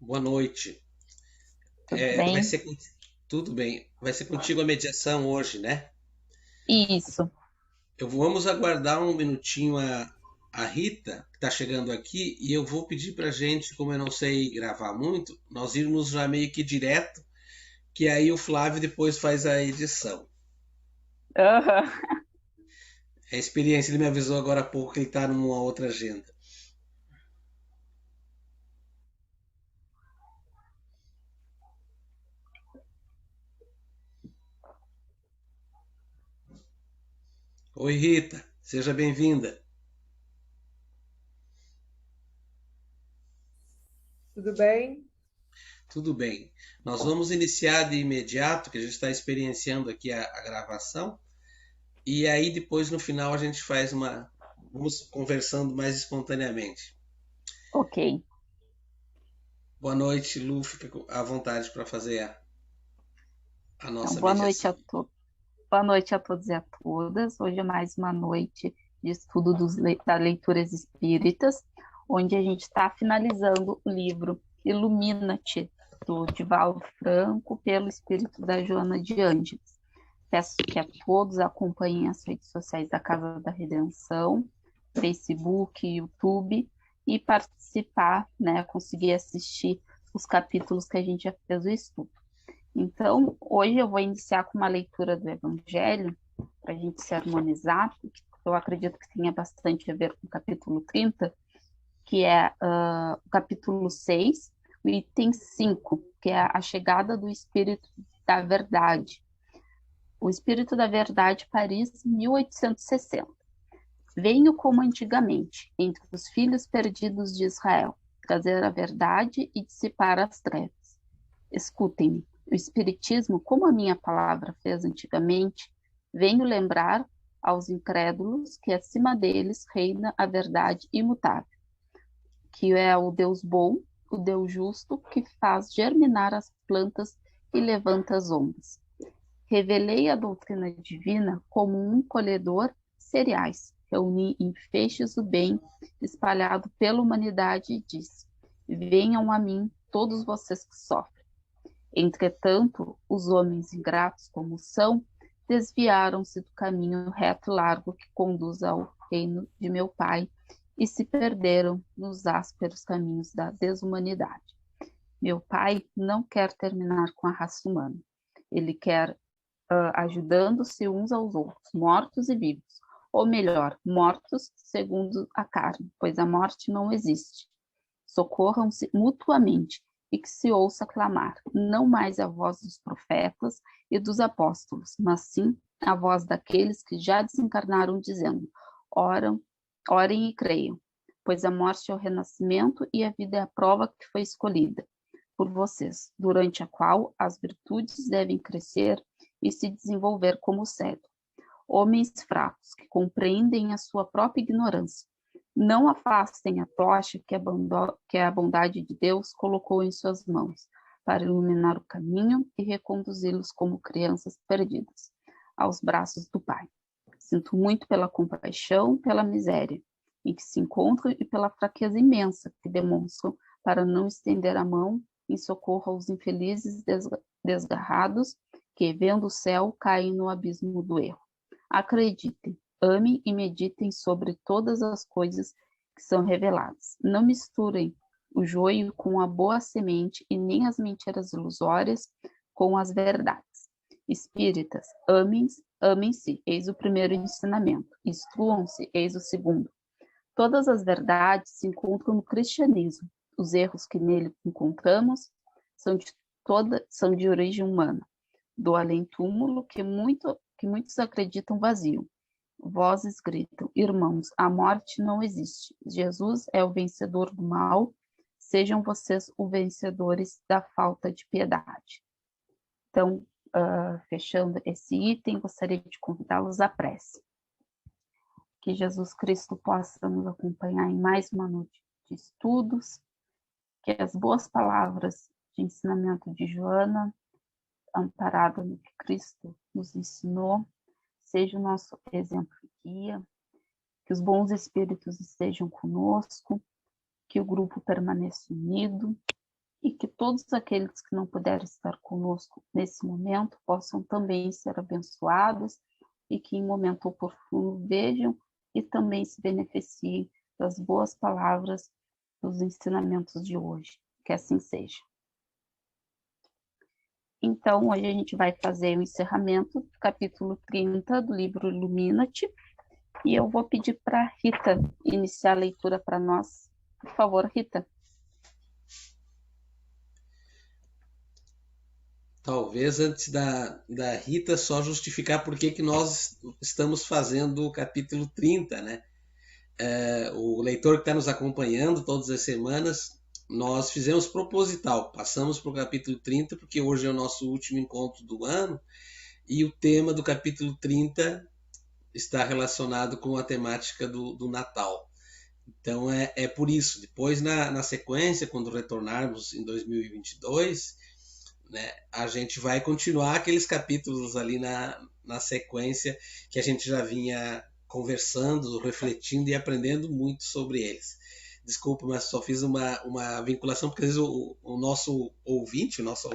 Boa noite. Tudo Vai bem? ser tudo bem. Vai ser contigo a mediação hoje, né? Isso, Vamos aguardar um minutinho a Rita, que está chegando aqui, e eu vou pedir para gente, como eu não sei gravar muito, nós irmos já meio que direto, que aí o Flávio depois faz a edição. aham. É a experiência, ele me avisou agora há pouco que ele está numa outra agenda. Oi, Rita, seja bem-vinda. Tudo bem? Tudo bem. Nós vamos iniciar de imediato, que a gente está experienciando aqui a gravação. E aí depois no final a gente faz uma. Vamos conversando mais espontaneamente. Ok. Boa noite, Lu. Fica à vontade para fazer a Então, nossa boa noite mediação. boa noite a todos e a todas. Hoje é mais uma noite de estudo das leituras espíritas, onde a gente está finalizando o livro Ilumina-te, do Divaldo Franco, pelo espírito da Joana de Ângeles. Peço que a todos acompanhem as redes sociais da Casa da Redenção, Facebook, YouTube, e participar, né, conseguir assistir os capítulos que a gente já fez o estudo. Então, hoje eu vou iniciar com uma leitura do Evangelho, para a gente se harmonizar, porque eu acredito que tenha bastante a ver com o capítulo 30, que é o capítulo 6, o item 5, que é a chegada do Espírito da Verdade. O Espírito da Verdade, Paris, 1860. Venho como antigamente, entre os filhos perdidos de Israel, trazer a verdade e dissipar as trevas. Escutem-me. O Espiritismo, como a minha palavra fez antigamente, venho lembrar aos incrédulos que acima deles reina a verdade imutável, que é o Deus bom, o Deus justo, que faz germinar as plantas e levanta as ondas. Revelei a doutrina divina como um colhedor de cereais. Reuni em feixes o bem espalhado pela humanidade e disse: venham a mim todos vocês que sofrem. Entretanto, os homens ingratos como são, desviaram-se do caminho reto e largo que conduz ao reino de meu Pai e se perderam nos ásperos caminhos da desumanidade. Meu Pai não quer terminar com a raça humana. Ele quer ajudando-se uns aos outros, mortos e vivos. Ou melhor, mortos segundo a carne, pois a morte não existe. Socorram-se mutuamente e que se ouça clamar, não mais a voz dos profetas e dos apóstolos, mas sim a voz daqueles que já desencarnaram, dizendo: Oram, orem e creiam, pois a morte é o renascimento e a vida é a prova que foi escolhida por vocês, durante a qual as virtudes devem crescer e se desenvolver como cedro. Homens fracos que compreendem a sua própria ignorância, não afastem a tocha que a bondade de Deus colocou em suas mãos, para iluminar o caminho e reconduzi-los como crianças perdidas, aos braços do Pai. Sinto muito pela compaixão, pela miséria em que se encontram e pela fraqueza imensa que demonstram para não estender a mão em socorro aos infelizes desgarrados que, vendo o céu, caem no abismo do erro. Acreditem, amem e meditem sobre todas as coisas que são reveladas. Não misturem o joio com a boa semente e nem as mentiras ilusórias com as verdades. Espíritas, amem-se, eis o primeiro ensinamento. Instruam-se, eis o segundo. Todas as verdades se encontram no cristianismo. Os erros que nele encontramos são de origem humana, do além-túmulo que muitos acreditam vazio. Vozes gritam: irmãos, a morte não existe. Jesus é o vencedor do mal. Sejam vocês os vencedores da falta de piedade. Então, fechando esse item, gostaria de convidá-los à prece. Que Jesus Cristo possa nos acompanhar em mais uma noite de estudos, que as boas palavras de ensinamento de Joana, amparada no que Cristo nos ensinou, seja o nosso exemplo e guia, que os bons espíritos estejam conosco, que o grupo permaneça unido, e que todos aqueles que não puderam estar conosco nesse momento possam também ser abençoados e que em momento oportuno vejam e também se beneficiem das boas palavras dos ensinamentos de hoje. Que assim seja. Então, hoje a gente vai fazer o encerramento do capítulo 30 do livro Ilumina-te, e eu vou pedir para a Rita iniciar a leitura para nós. Por favor, Rita. Talvez antes da Rita só justificar por que nós estamos fazendo o capítulo 30, né? O leitor que está nos acompanhando todas as semanas, nós fizemos proposital, passamos para o capítulo 30, porque hoje é o nosso último encontro do ano, e o tema do capítulo 30 está relacionado com a temática do Natal. Então é por isso. Depois, na sequência, quando retornarmos em 2022, né, a gente vai continuar aqueles capítulos ali na sequência que a gente já vinha conversando, refletindo e aprendendo muito sobre eles. Desculpa, mas só fiz uma vinculação, porque às vezes o nosso ouvinte, o nosso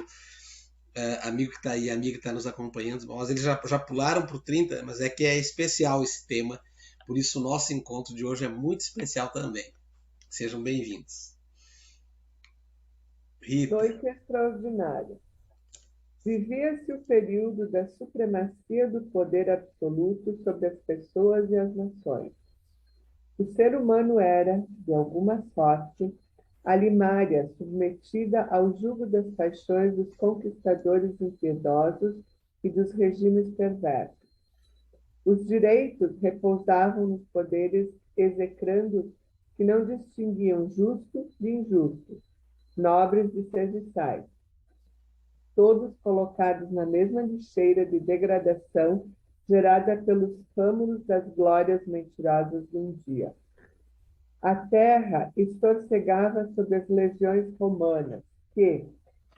amigo que está aí, amiga que está nos acompanhando, mas eles já pularam para o 30, mas é que é especial esse tema, por isso o nosso encontro de hoje é muito especial também. Sejam bem-vindos. Rita. Noite extraordinária. Vivia-se o período da supremacia do poder absoluto sobre as pessoas e as nações. O ser humano era, de alguma sorte, a limária submetida ao jugo das paixões dos conquistadores impiedosos e dos regimes perversos. Os direitos repousavam nos poderes execrandos que não distinguiam justos de injustos, nobres de serviçais, todos colocados na mesma lixeira de degradação gerada pelos fâmulos das glórias mentirosas de um dia. A terra estorcegava sob as legiões romanas, que,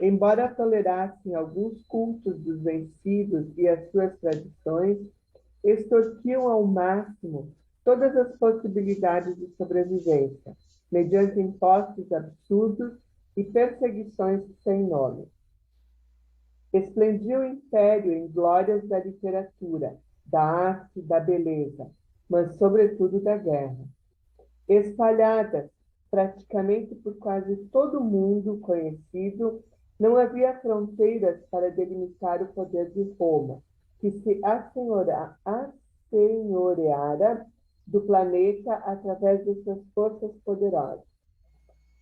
embora tolerassem alguns cultos dos vencidos e as suas tradições, extorquiam ao máximo todas as possibilidades de sobrevivência, mediante impostos absurdos e perseguições sem nome. Esplendia o império em glórias da literatura, da arte, da beleza, mas sobretudo da guerra. Espalhadas praticamente por quase todo o mundo conhecido, não havia fronteiras para delimitar o poder de Roma, que se assenhoreara do planeta através de suas forças poderosas.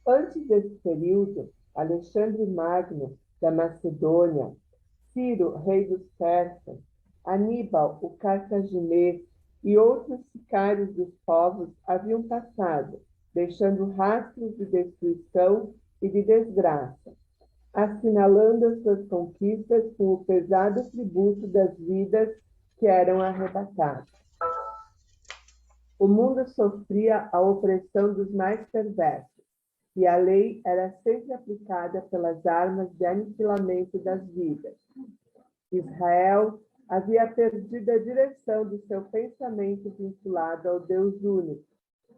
Antes desse período, Alexandre Magno, da Macedônia, Ciro, rei dos persas, Aníbal, o cartaginês, e outros sicários dos povos haviam passado, deixando rastros de destruição e de desgraça, assinalando as suas conquistas com o pesado tributo das vidas que eram arrebatadas. O mundo sofria a opressão dos mais perversos, e a lei era sempre aplicada pelas armas de aniquilamento das vidas. Israel havia perdido a direção do seu pensamento vinculado ao Deus único,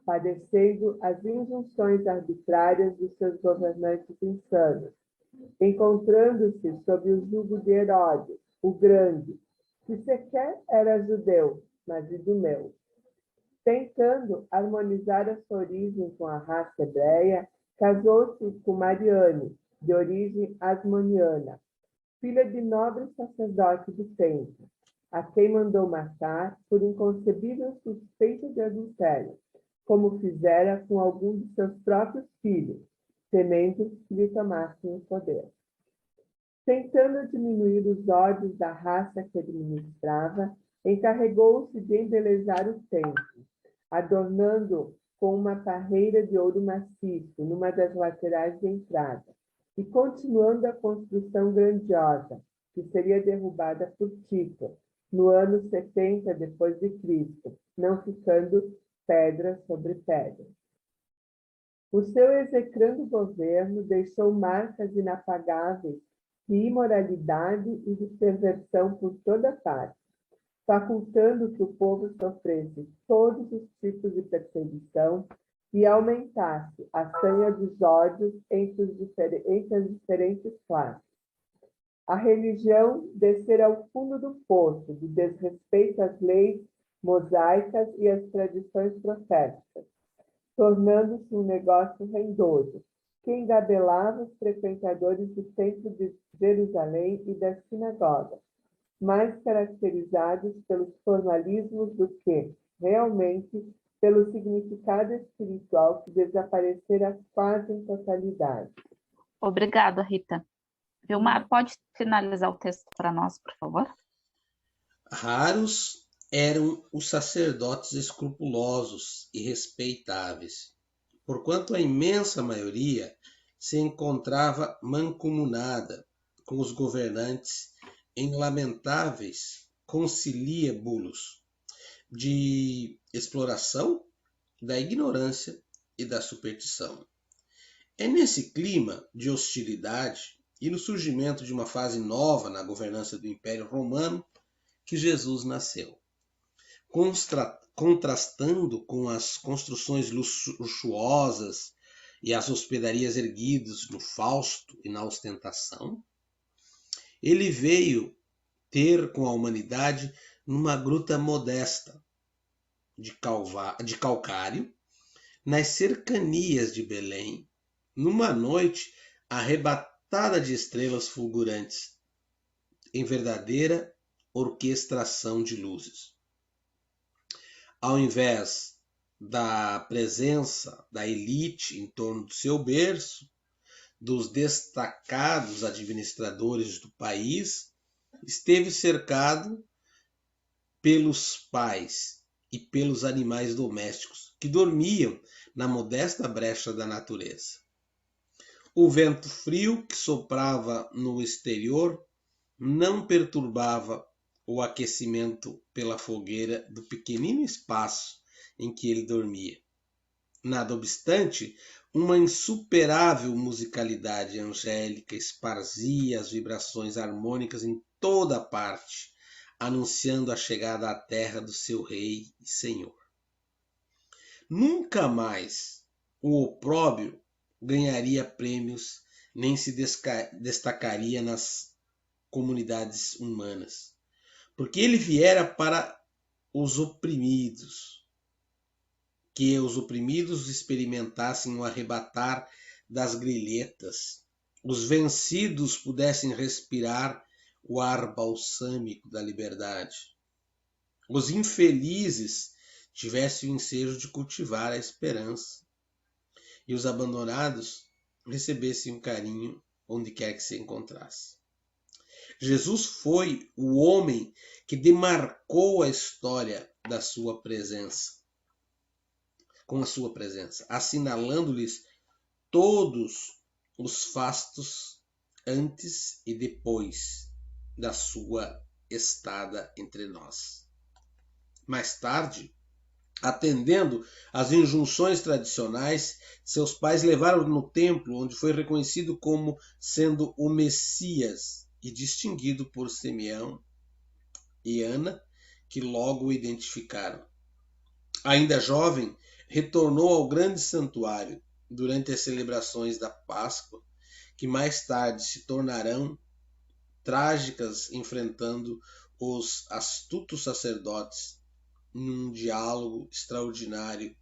padecendo as injunções arbitrárias dos seus governantes insanos, encontrando-se sob o jugo de Herodes, o Grande, que sequer era judeu, mas idumeu. Tentando harmonizar a sua origem com a raça hebreia, casou-se com Mariane, de origem asmoniana, filha de nobre sacerdote do templo, a quem mandou matar por inconcebível suspeita de adultério, como fizera com algum de seus próprios filhos, temendo que lhe tomassem o poder. Tentando diminuir os ódios da raça que administrava, encarregou-se de embelezar o templo, adornando com uma parreira de ouro maciço numa das laterais de entrada, e continuando a construção grandiosa, que seria derrubada por Tito, no ano 70 depois de Cristo, não ficando pedra sobre pedra. O seu execrando governo deixou marcas inapagáveis de imoralidade e de perversão por toda parte, facultando que o povo sofresse todos os tipos de perseguição, e aumentasse a sanha dos ódios entre as diferentes classes. A religião descera ao fundo do poço do desrespeito às leis mosaicas e às tradições proféticas, tornando-se um negócio rendoso, que engabelava os frequentadores do templo de Jerusalém e das sinagogas, mais caracterizados pelos formalismos do que, realmente, pelo significado espiritual que desaparecera quase em totalidade. Obrigada, Rita. Vilmar, pode finalizar o texto para nós, por favor? Raros eram os sacerdotes escrupulosos e respeitáveis, porquanto a imensa maioria se encontrava mancomunada com os governantes em lamentáveis conciliábulos de exploração da ignorância e da superstição. É nesse clima de hostilidade e no surgimento de uma fase nova na governança do Império Romano que Jesus nasceu, contrastando com as construções luxuosas e as hospedarias erguidas no fausto e na ostentação. Ele veio ter com a humanidade numa gruta modesta de calcário, nas cercanias de Belém, numa noite arrebatada de estrelas fulgurantes, em verdadeira orquestração de luzes. Ao invés da presença da elite em torno do seu berço, dos destacados administradores do país, esteve cercado pelos pais e pelos animais domésticos que dormiam na modesta brecha da natureza. O vento frio que soprava no exterior não perturbava o aquecimento pela fogueira do pequenino espaço em que ele dormia. Nada obstante, uma insuperável musicalidade angélica esparzia as vibrações harmônicas em toda parte, anunciando a chegada à terra do seu Rei e Senhor. Nunca mais o opróbrio ganharia prêmios, nem se destacaria nas comunidades humanas, porque ele viera para os oprimidos, que os oprimidos experimentassem o arrebatar das grilhetas, os vencidos pudessem respirar o ar balsâmico da liberdade, os infelizes tivessem o ensejo de cultivar a esperança, e os abandonados recebessem um carinho onde quer que se encontrasse. Jesus foi o homem que demarcou a história da sua presença, com a sua presença, assinalando-lhes todos os fastos antes e depois da sua estada entre nós. Mais tarde, atendendo às injunções tradicionais, seus pais levaram-no no templo, onde foi reconhecido como sendo o Messias e distinguido por Simeão e Ana, que logo o identificaram. Ainda jovem, retornou ao grande santuário durante as celebrações da Páscoa, que mais tarde se tornarão trágicas, enfrentando os astutos sacerdotes num diálogo extraordinário,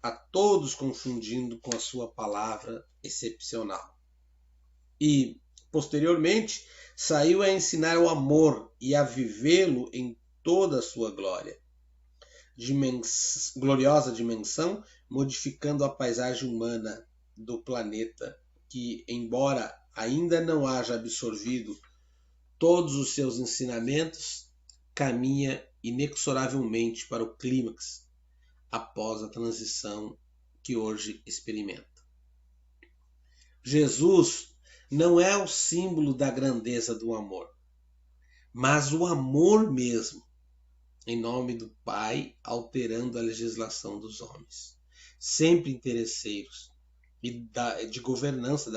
a todos confundindo com a sua palavra excepcional. E, posteriormente, saiu a ensinar o amor e a vivê-lo em toda a sua glória. Gloriosa dimensão, modificando a paisagem humana do planeta, que, embora ainda não haja absorvido todos os seus ensinamentos, caminha inexoravelmente para o clímax após a transição que hoje experimenta. Jesus não é o símbolo da grandeza do amor, mas o amor mesmo, em nome do Pai, alterando a legislação dos homens, sempre interesseiros, e da governança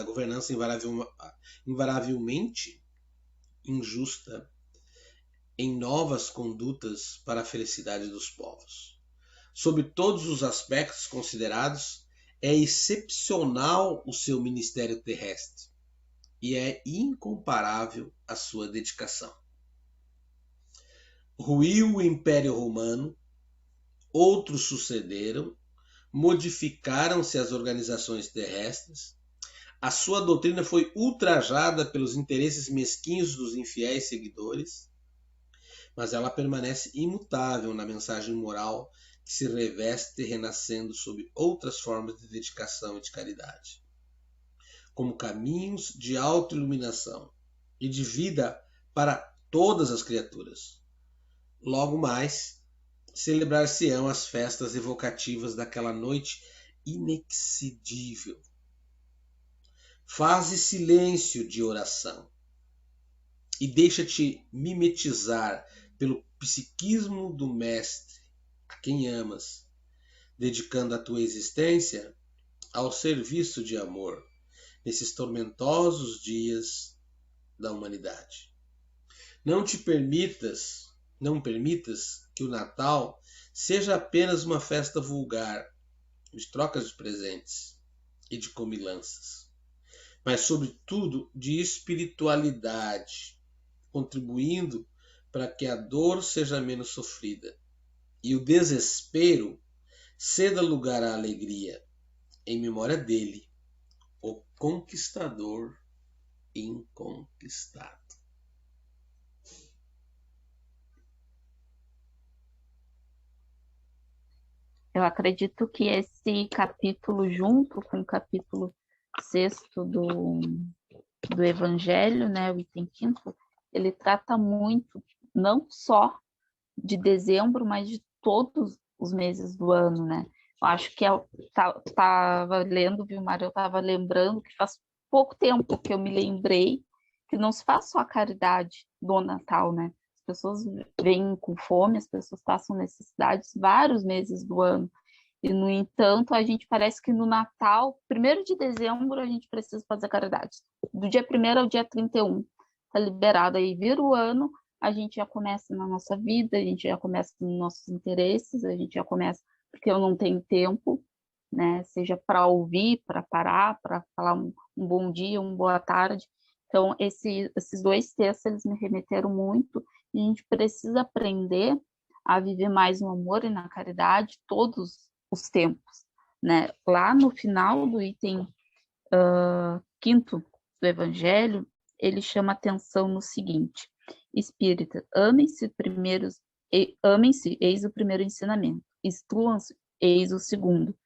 invariavelmente injusta, em novas condutas para a felicidade dos povos. Sob todos os aspectos considerados, É excepcional o seu ministério terrestre e é incomparável a sua dedicação. Ruiu o Império Romano, outros sucederam, modificaram-se as organizações terrestres, a sua doutrina foi ultrajada pelos interesses mesquinhos dos infiéis seguidores, mas ela permanece imutável na mensagem moral que se reveste renascendo sob outras formas de dedicação e de caridade, como caminhos de autoiluminação e de vida para todas as criaturas. Logo mais, celebrar-se-ão as festas evocativas daquela noite inexcedível. Faze silêncio de oração e deixa-te mimetizar pelo psiquismo do Mestre, a quem amas, dedicando a tua existência ao serviço de amor nesses tormentosos dias da humanidade. Não permitas que o Natal seja apenas uma festa vulgar de trocas de presentes e de comilanças, mas sobretudo de espiritualidade, contribuindo para que a dor seja menos sofrida e o desespero ceda lugar à alegria, em memória dele, o conquistador inconquistado. Eu acredito que esse capítulo, junto com o capítulo 6º do Evangelho, né, o item 5º, ele trata muito, não só de dezembro, mas de todos os meses do ano, né? Eu acho que eu estava lendo, Vilmar, eu estava lembrando que faz pouco tempo que eu me lembrei que não se faz só a caridade do Natal, né? As pessoas vêm com fome, as pessoas passam necessidades vários meses do ano. E, no entanto, a gente parece que no Natal, 1º de dezembro, a gente precisa fazer caridade. Do dia 1º ao dia 31, está liberado. Aí vira o ano, a gente já começa na nossa vida, a gente já começa nos nossos interesses, a gente já começa porque eu não tenho tempo, né? Seja para ouvir, para parar, para falar um bom dia, uma boa tarde. Então, esses dois textos, eles me remeteram muito, e a gente precisa aprender a viver mais no amor e na caridade todos os tempos, né? Lá no final do item 5º do Evangelho, ele chama atenção no seguinte: espírita, amem-se primeiros, amem-se, eis o primeiro ensinamento, instruam-se, eis o segundo.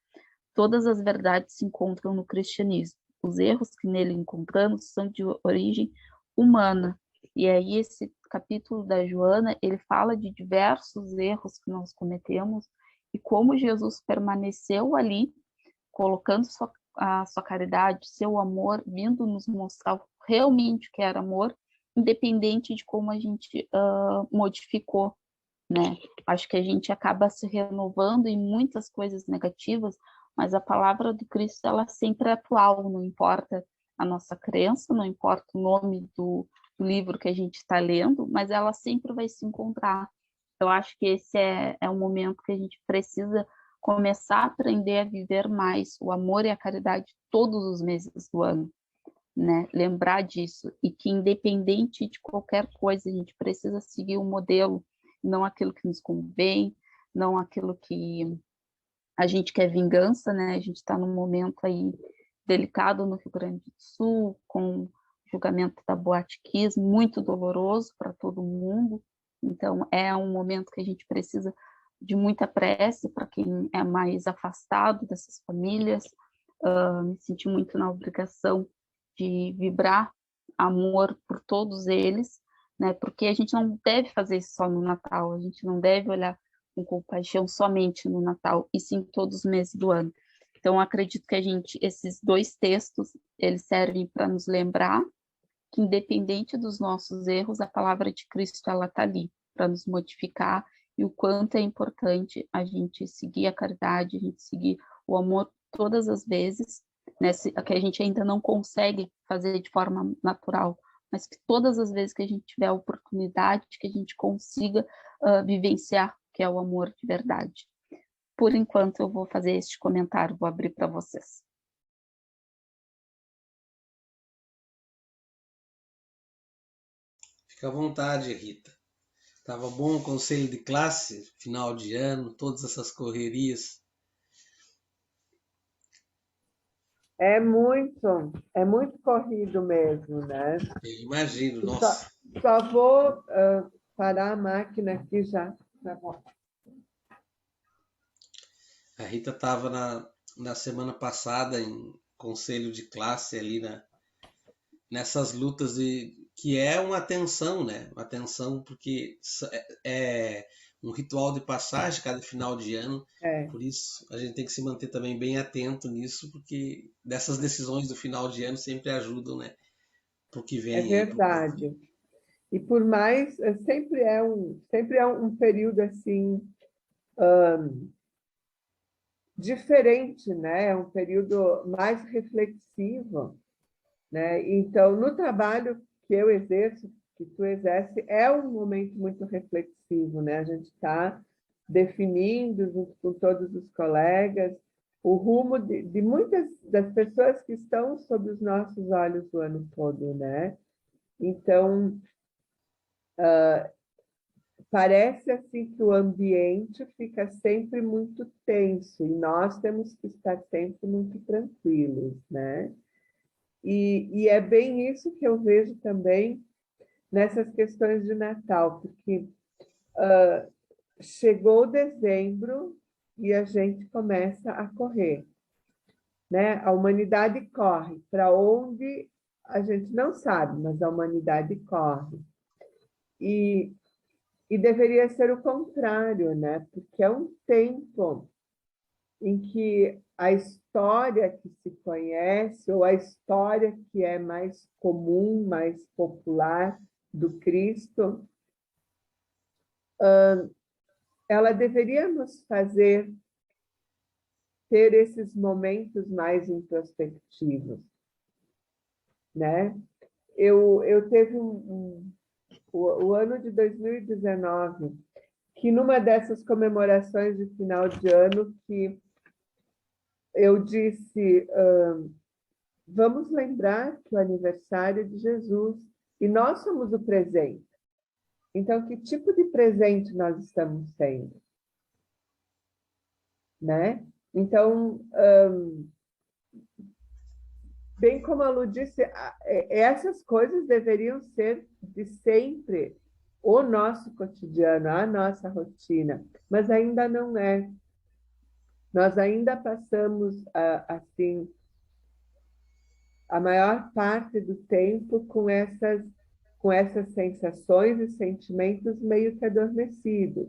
Todas as verdades se encontram no cristianismo. Os erros que nele encontramos são de origem humana. E aí esse capítulo da Joana, ele fala de diversos erros que nós cometemos e como Jesus permaneceu ali, colocando a sua caridade, seu amor, vindo nos mostrar realmente o que era amor, independente de como a gente modificou, né? Acho que a gente acaba se renovando em muitas coisas negativas, mas a palavra do Cristo, ela sempre é atual, não importa a nossa crença, não importa o nome do livro que a gente está lendo, mas ela sempre vai se encontrar. Eu acho que esse é um momento que a gente precisa começar a aprender a viver mais o amor e a caridade todos os meses do ano, né? Lembrar disso, e que independente de qualquer coisa, a gente precisa seguir o modelo, não aquilo que nos convém, não aquilo que a gente quer vingança, né? A gente está num momento aí delicado no Rio Grande do Sul, com o julgamento da Boate Kiss, muito doloroso para todo mundo. Então, é um momento que a gente precisa de muita prece para quem é mais afastado dessas famílias. Me senti muito na obrigação de vibrar amor por todos eles, né? Porque a gente não deve fazer isso só no Natal, a gente não deve olhar com compaixão somente no Natal, e sim todos os meses do ano. Então, acredito que esses dois textos, eles servem para nos lembrar que, independente dos nossos erros, a palavra de Cristo, ela está ali para nos modificar, e o quanto é importante a gente seguir a caridade, a gente seguir o amor todas as vezes, né, que a gente ainda não consegue fazer de forma natural, mas que todas as vezes que a gente tiver a oportunidade, que a gente consiga vivenciar, que é o amor de verdade. por enquanto eu vou fazer este comentário, vou abrir para vocês. Fica à vontade, Rita. Tava bom o conselho de classe, final de ano, todas essas correrias. É muito corrido mesmo, né? Eu imagino, Só, nossa. só vou parar a máquina aqui já. Tá bom. A Rita estava na semana passada em conselho de classe ali nessas lutas que é uma tensão, né? Uma tensão porque é um ritual de passagem cada final de ano. É, Por isso a gente tem que se manter também bem atento nisso, porque dessas decisões do final de ano sempre ajudam, né? Pro que é vem aí pro próximo. verdade. E por mais, sempre é um período assim diferente, né? É um período mais reflexivo, né? Então, no trabalho que eu exerço, que tu exerce, é um momento muito reflexivo, né? A gente está definindo, junto com todos os colegas, o rumo de muitas das pessoas que estão sob os nossos olhos o ano todo, né? Então, parece assim que o ambiente fica sempre muito tenso e nós temos que estar sempre muito tranquilos, né? E é bem isso que eu vejo também nessas questões de Natal, porque chegou dezembro e a gente começa a correr, né? A humanidade corre para onde a gente não sabe, mas a humanidade corre. E, e deveria ser o contrário, né? Porque é um tempo em que a história que se conhece, ou a história que é mais comum, mais popular do Cristo, ela deveria nos fazer ter esses momentos mais introspectivos, né? Eu teve o ano de 2019, que numa dessas comemorações de final de ano, que eu disse, vamos lembrar que o aniversário é de Jesus e nós somos o presente. Então, que tipo de presente nós estamos sendo, né? Então, bem como a Lu disse, essas coisas deveriam ser de sempre o nosso cotidiano, a nossa rotina, mas ainda não é. Nós ainda passamos, assim, a maior parte do tempo com essas sensações e sentimentos meio que adormecidos,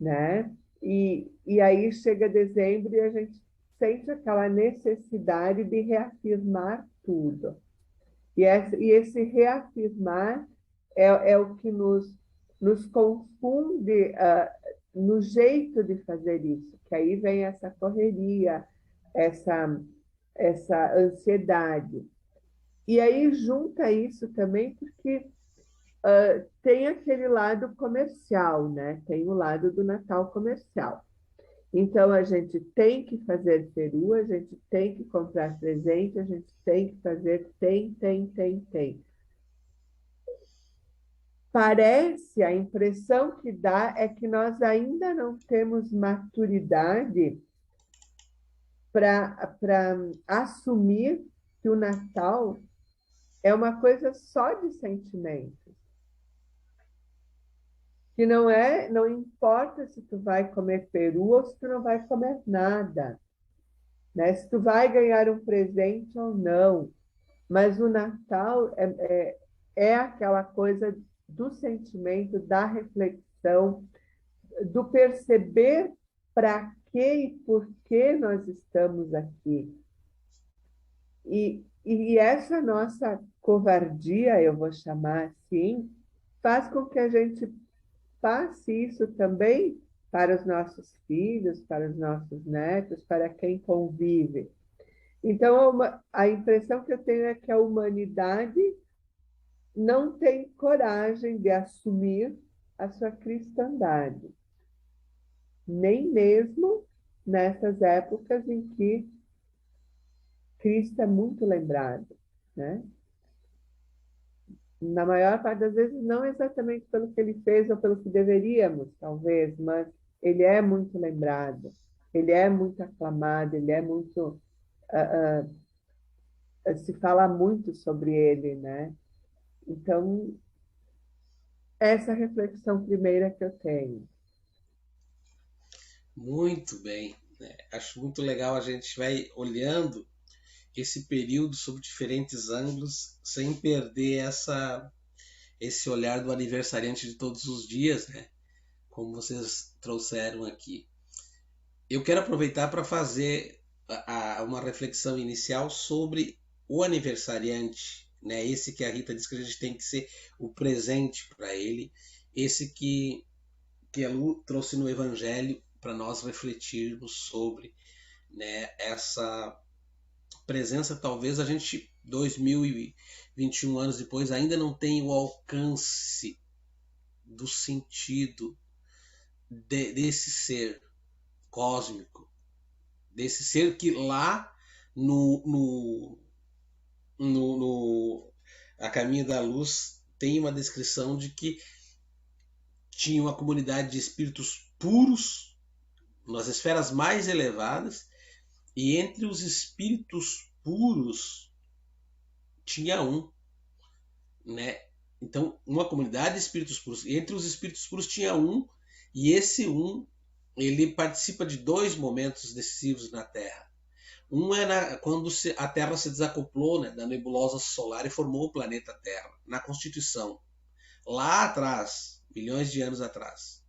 né? E aí chega dezembro e a gente sente aquela necessidade de reafirmar tudo. E esse reafirmar é o que nos confunde no jeito de fazer isso, que aí vem essa correria, essa ansiedade. E aí junta isso também porque tem aquele lado comercial, né? Tem o lado do Natal comercial. Então, a gente tem que fazer peru, a gente tem que comprar presente, a gente tem que fazer, tem. Parece, a impressão que dá é que nós ainda não temos maturidade para assumir que o Natal é uma coisa só de sentimentos. Que não importa se tu vai comer peru ou se tu não vai comer nada, né? Se tu vai ganhar um presente ou não. Mas o Natal é aquela coisa do sentimento, da reflexão, do perceber para que e por que nós estamos aqui. E essa nossa covardia, eu vou chamar assim, faz com que a gente passe isso também para os nossos filhos, para os nossos netos, para quem convive. Então, a impressão que eu tenho é que a humanidade não tem coragem de assumir a sua cristandade, nem mesmo nessas épocas em que Cristo é muito lembrado, né? Na maior parte das vezes, não exatamente pelo que ele fez ou pelo que deveríamos, talvez, mas ele é muito lembrado, ele é muito aclamado, ele é muito. Se fala muito sobre ele, né? Então, essa reflexão primeira que eu tenho. Muito bem, né? Acho muito legal a gente vai olhando esse período sob diferentes ângulos, sem perder esse olhar do aniversariante de todos os dias, né? Como vocês trouxeram aqui. Eu quero aproveitar para fazer uma reflexão inicial sobre o aniversariante, né? Esse que a Rita disse que a gente tem que ser o presente para ele, esse que a Lu trouxe no Evangelho para nós refletirmos sobre, né, essa presença. Talvez a gente, 2021 anos depois, ainda não tenha o alcance do sentido desse ser cósmico, desse ser que lá no A Caminho da Luz tem uma descrição de que tinha uma comunidade de espíritos puros nas esferas mais elevadas, e entre os espíritos puros tinha um, né? Então, uma comunidade de espíritos puros. Entre os espíritos puros tinha um, e esse um, ele participa de dois momentos decisivos na Terra. Um é quando a Terra se desacoplou, né, da nebulosa solar e formou o planeta Terra, na Constituição, lá atrás, milhões de anos atrás.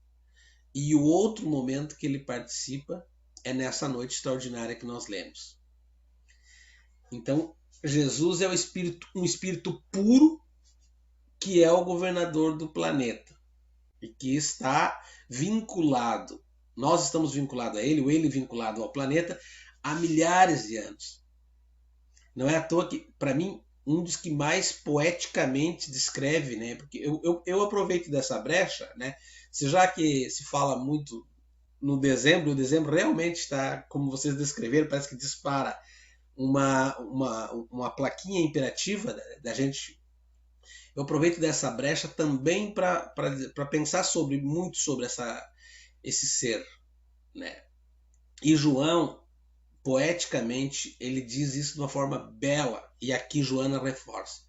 E o outro momento que ele participa é nessa noite extraordinária que nós lemos. Então, Jesus é um espírito puro que é o governador do planeta e que está vinculado. Nós estamos vinculados a ele, ou ele vinculado ao planeta, há milhares de anos. Não é à toa que, para mim, um dos que mais poeticamente descreve, né? Porque eu aproveito dessa brecha, né? Já que se fala muito no dezembro, o dezembro realmente está, como vocês descreveram, parece que dispara uma plaquinha imperativa da gente. Eu aproveito dessa brecha também para pensar muito sobre esse ser, né? E João, poeticamente, ele diz isso de uma forma bela, e aqui Joana reforça.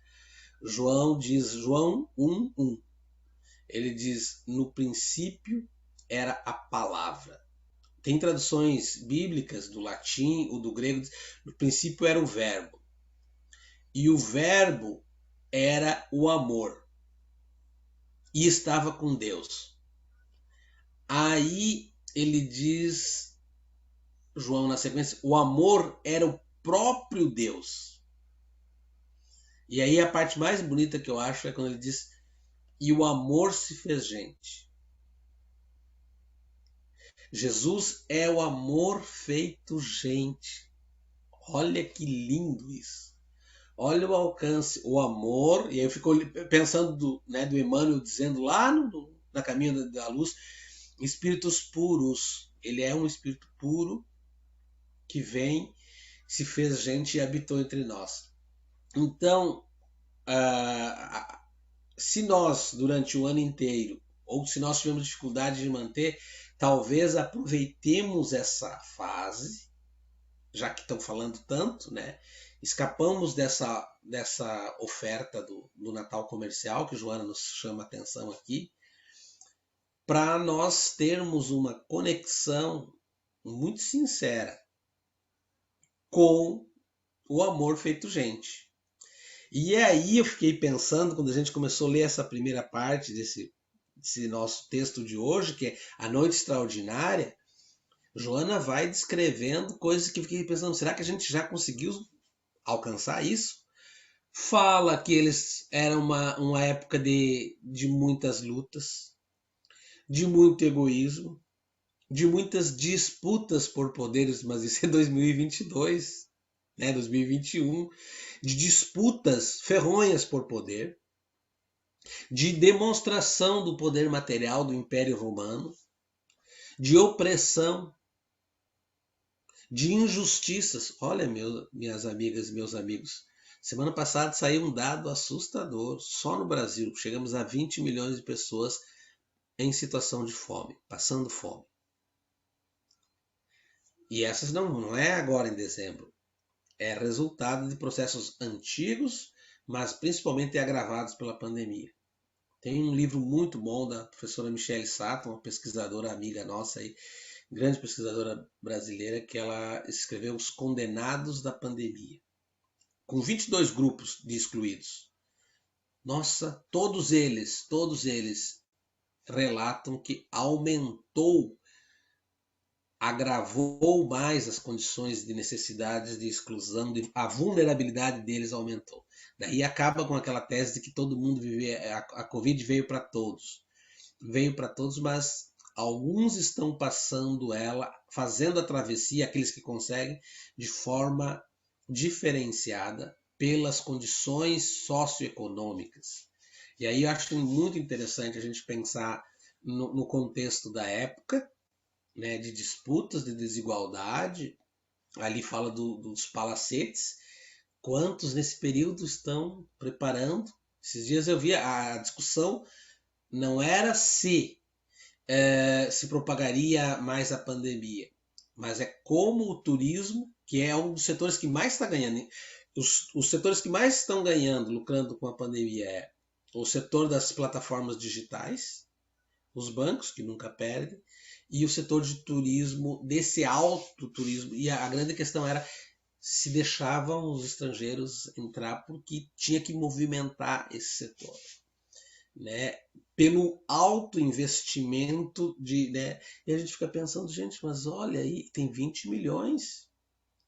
João 1:1. Ele diz: no princípio era a palavra. Tem traduções bíblicas do latim ou do grego, no princípio era o verbo. E o verbo era o amor. E estava com Deus. Aí ele diz, João na sequência, o amor era o próprio Deus. E aí a parte mais bonita que eu acho é quando ele diz, e o amor se fez gente. Jesus é o amor feito gente. Olha que lindo isso. Olha o alcance, o amor. E aí eu fico pensando do Emmanuel dizendo lá na Caminho da Luz, espíritos puros. Ele é um espírito puro que vem, se fez gente e habitou entre nós. Então, se nós, durante o ano inteiro, ou se nós tivermos dificuldade de manter, talvez aproveitemos essa fase, já que estão falando tanto, né? Escapamos dessa oferta do Natal comercial, que Joana nos chama a atenção aqui, para nós termos uma conexão muito sincera com o amor feito gente. E aí eu fiquei pensando, quando a gente começou a ler essa primeira parte desse nosso texto de hoje, que é a noite extraordinária, Joana vai descrevendo coisas que eu fiquei pensando, será que a gente já conseguiu alcançar isso? Fala que eles eram uma época de muitas lutas, de muito egoísmo, de muitas disputas por poderes, mas isso é 2022, né, 2021, de disputas ferronhas por poder, de demonstração do poder material do Império Romano, de opressão, de injustiças. Olha, minhas amigas e meus amigos, semana passada saiu um dado assustador. Só no Brasil chegamos a 20 milhões de pessoas em situação de fome, passando fome. E essas não é agora em dezembro. É resultado de processos antigos, mas principalmente agravados pela pandemia. Tem um livro muito bom da professora Michele Sato, uma pesquisadora amiga nossa aí, grande pesquisadora brasileira, que ela escreveu Os Condenados da Pandemia, com 22 grupos de excluídos. Nossa, todos eles relatam que agravou mais as condições de necessidades de exclusão, a vulnerabilidade deles aumentou. Daí acaba com aquela tese de que todo mundo a Covid veio para todos. Veio para todos, mas alguns estão passando ela, fazendo a travessia, aqueles que conseguem, de forma diferenciada pelas condições socioeconômicas. E aí eu acho muito interessante a gente pensar no contexto da época, né, de disputas, de desigualdade. Ali fala dos palacetes. Quantos nesse período estão preparando? Esses dias eu vi a discussão, não era se propagaria mais a pandemia, mas é como o turismo, que é um dos setores que mais está ganhando. Os setores que mais estão ganhando, lucrando com a pandemia, é o setor das plataformas digitais, os bancos, que nunca perdem, e o setor de turismo, desse alto turismo. E a grande questão era se deixavam os estrangeiros entrar, porque tinha que movimentar esse setor, né? Pelo alto investimento né? E a gente fica pensando, gente, mas olha aí, tem 20 milhões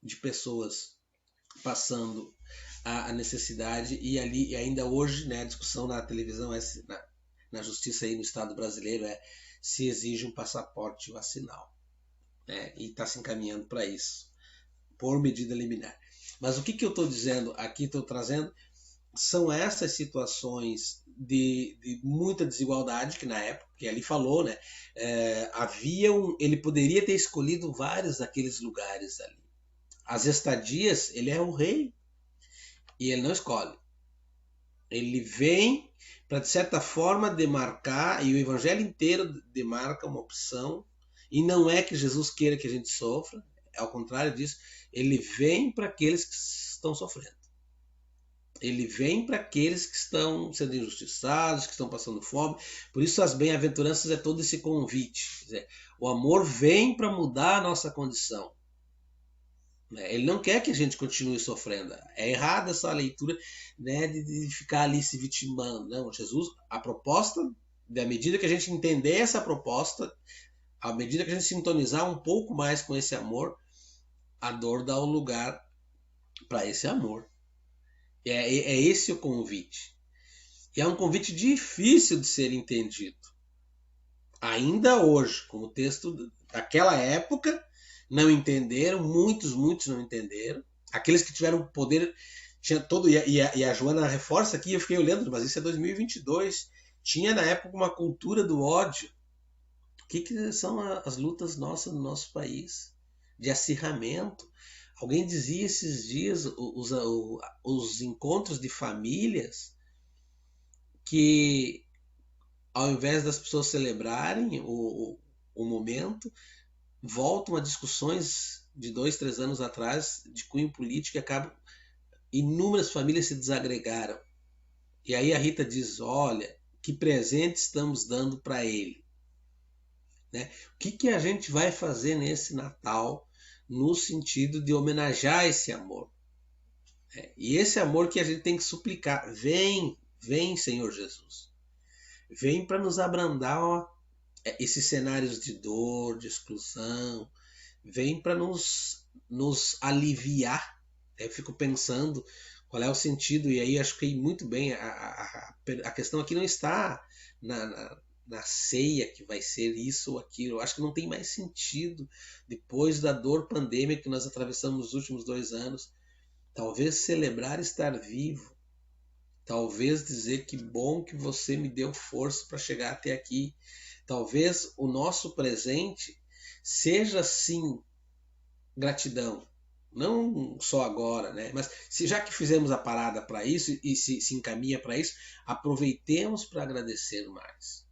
de pessoas passando a necessidade, e ali, e ainda hoje, né, a discussão na televisão, na justiça aí no Estado brasileiro, se exige um passaporte vacinal, né? E está se encaminhando para isso, por medida liminar. Mas o que eu estou dizendo aqui, estou trazendo, são essas situações de muita desigualdade, que na época, que ali falou, né, ele poderia ter escolhido vários daqueles lugares ali. As estadias, ele é o rei, e ele não escolhe. Ele vem para, de certa forma, demarcar, e o evangelho inteiro demarca uma opção, e não é que Jesus queira que a gente sofra, ao contrário disso, ele vem para aqueles que estão sofrendo. Ele vem para aqueles que estão sendo injustiçados, que estão passando fome. Por isso as bem-aventuranças é todo esse convite. Quer dizer, o amor vem para mudar a nossa condição. Ele não quer que a gente continue sofrendo. É errada essa leitura, né, de ficar ali se vitimando. Não, Jesus, a proposta, à medida que a gente entender essa proposta, à medida que a gente sintonizar um pouco mais com esse amor, a dor dá um lugar para esse amor. É esse o convite. E é um convite difícil de ser entendido. Ainda hoje, como o texto daquela época, não entenderam, muitos não entenderam. Aqueles que tiveram poder, tinha todo, e a Joana reforça aqui, eu fiquei olhando, mas isso é 2022. Tinha na época uma cultura do ódio. O que são as lutas nossas no nosso país? De acirramento. Alguém dizia esses dias, os encontros de famílias, que ao invés das pessoas celebrarem o momento, voltam a discussões de 2, 3 anos atrás, de cunho político, e acabam, inúmeras famílias se desagregaram. E aí a Rita diz, olha, que presente estamos dando para ele, né? O que a gente vai fazer nesse Natal no sentido de homenagear esse amor? E esse amor que a gente tem que suplicar, vem Senhor Jesus, vem para nos abrandar esses cenários de dor, de exclusão, vem para nos aliviar. Eu fico pensando qual é o sentido, e aí acho que muito bem, a questão aqui não está na ceia, que vai ser isso ou aquilo. Eu acho que não tem mais sentido, depois da dor pandêmica que nós atravessamos nos últimos 2 anos, talvez celebrar estar vivo, talvez dizer que bom que você me deu força para chegar até aqui. Talvez o nosso presente seja sim gratidão. Não só agora, né? Mas já que fizemos a parada para isso e se encaminha para isso, aproveitemos para agradecer mais.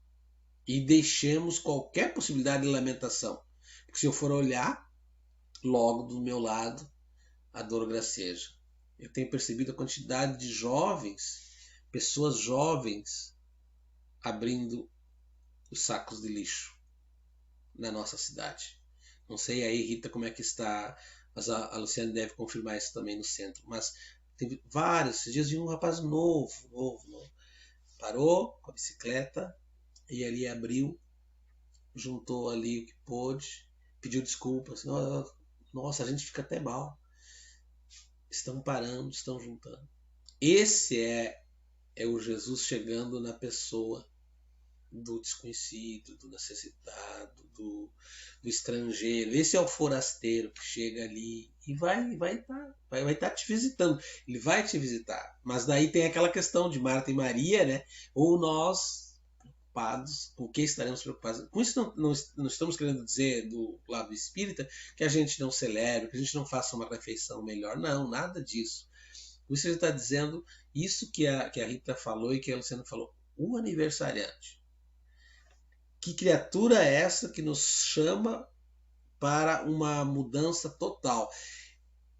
E deixemos qualquer possibilidade de lamentação. Porque se eu for olhar, logo do meu lado, a dor graceja. Eu tenho percebido a quantidade de jovens, pessoas jovens, abrindo os sacos de lixo na nossa cidade. Não sei aí, Rita, como é que está, mas a Luciane deve confirmar isso também no centro. Mas teve vários, esses dias vi um rapaz novo. Parou com a bicicleta e ali abriu, juntou ali o que pôde, pediu desculpas. Nossa, a gente fica até mal. Estão parando, estão juntando. Esse é o Jesus chegando na pessoa do desconhecido, do necessitado, do estrangeiro. Esse é o forasteiro que chega ali e vai estar te visitando. Ele vai te visitar. Mas daí tem aquela questão de Marta e Maria, né? Ou nós, preocupados, com o que estaremos preocupados? Com isso não estamos querendo dizer do lado espírita que a gente não celebre, que a gente não faça uma refeição melhor. Não, nada disso. Por isso ele está dizendo isso que a Rita falou e que a Luciana falou. O aniversariante. Que criatura é essa que nos chama para uma mudança total?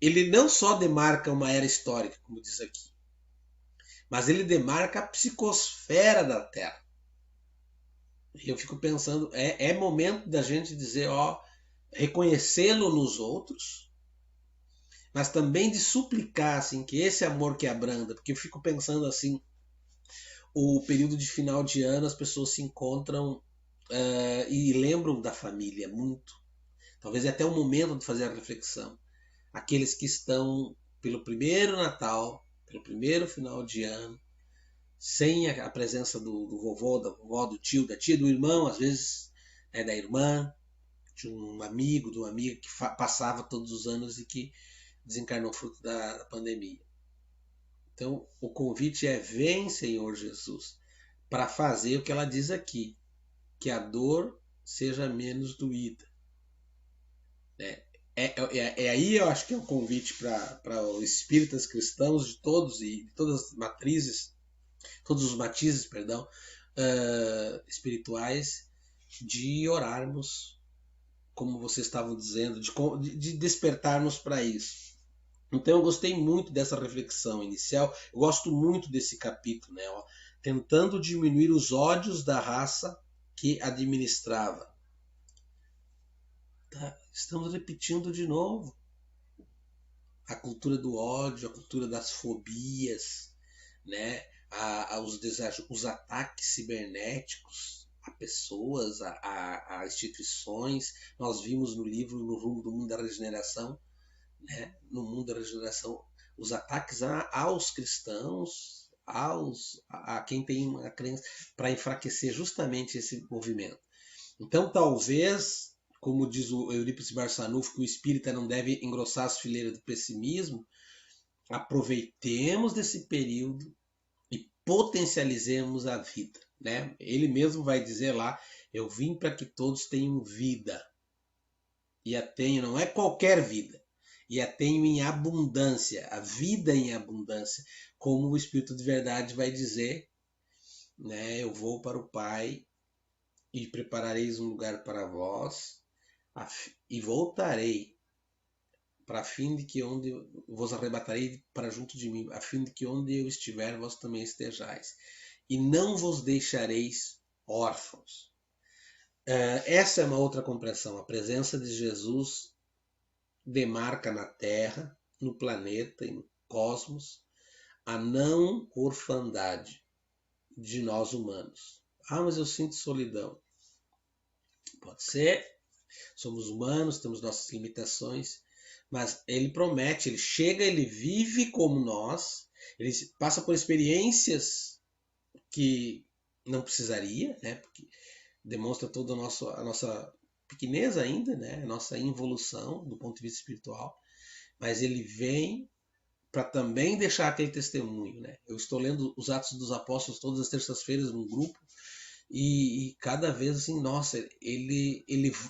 Ele não só demarca uma era histórica, como diz aqui, mas ele demarca a psicosfera da Terra. E eu fico pensando, é momento da gente dizer, reconhecê-lo nos outros, mas também de suplicar assim, que esse amor que abranda, porque eu fico pensando assim, o período de final de ano as pessoas se encontram e lembram da família muito. Talvez é até o momento de fazer a reflexão. Aqueles que estão pelo primeiro Natal, pelo primeiro final de ano, sem a presença do vovô, da vovó, do tio, da tia, do irmão, às vezes da irmã, de um amigo, de uma amiga que passava todos os anos e que desencarnou fruto da pandemia. Então, o convite é: vem, Senhor Jesus, para fazer o que ela diz aqui, que a dor seja menos doída. Aí eu acho que é o convite para os espíritas cristãos de todos e de todas as matrizes, todos os matizes, espirituais, de orarmos, como vocês estavam dizendo, de despertarmos para isso. Então eu gostei muito dessa reflexão inicial, eu gosto muito desse capítulo, né? Tentando diminuir os ódios da raça que administrava. Estamos repetindo de novo a cultura do ódio, a cultura das fobias, né? Os ataques cibernéticos a pessoas, a instituições. Nós vimos no livro No Rumo do Mundo da Regeneração, né? No Mundo da Regeneração, os ataques aos cristãos, a quem tem uma crença, para enfraquecer justamente esse movimento. Então, talvez, como diz o Eurípides Barçanufo, que o espírita não deve engrossar as fileiras do pessimismo, aproveitemos desse período e potencializemos a vida, né? Ele mesmo vai dizer lá, eu vim para que todos tenham vida. E a tenho, não é qualquer vida, e a tenho em abundância, a vida em abundância, como o Espírito de Verdade vai dizer, né? Eu vou para o Pai e preparareis um lugar para vós, e voltarei, para fim de que onde vos arrebatarei para junto de mim, a fim de que onde eu estiver, vós também estejais. E não vos deixareis órfãos. Essa é uma outra compreensão. A presença de Jesus demarca na Terra, no planeta e no cosmos, a não orfandade de nós humanos. Mas eu sinto solidão. Pode ser, somos humanos, temos nossas limitações, mas ele promete, ele chega, ele vive como nós, ele passa por experiências que não precisaria, né? Porque demonstra toda a nossa pequenez ainda, né? A nossa involução do ponto de vista espiritual, mas ele vem para também deixar aquele testemunho, né? Eu estou lendo os Atos dos Apóstolos todas as terças-feiras num grupo, e cada vez assim, nossa, ele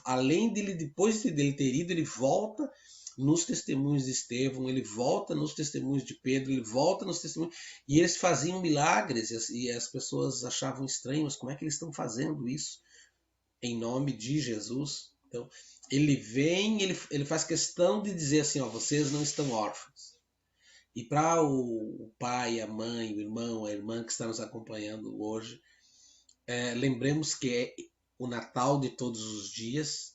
além dele, depois dele ter ido, ele volta nos testemunhos de Estevão, ele volta nos testemunhos de Pedro, ele volta nos testemunhos, e eles faziam milagres, e as pessoas achavam estranho, mas como é que eles estão fazendo isso em nome de Jesus? Então, ele vem, ele faz questão de dizer assim, ó, vocês não estão órfãos. E para o pai, a mãe, o irmão, a irmã que está nos acompanhando hoje, lembremos que é o Natal de todos os dias,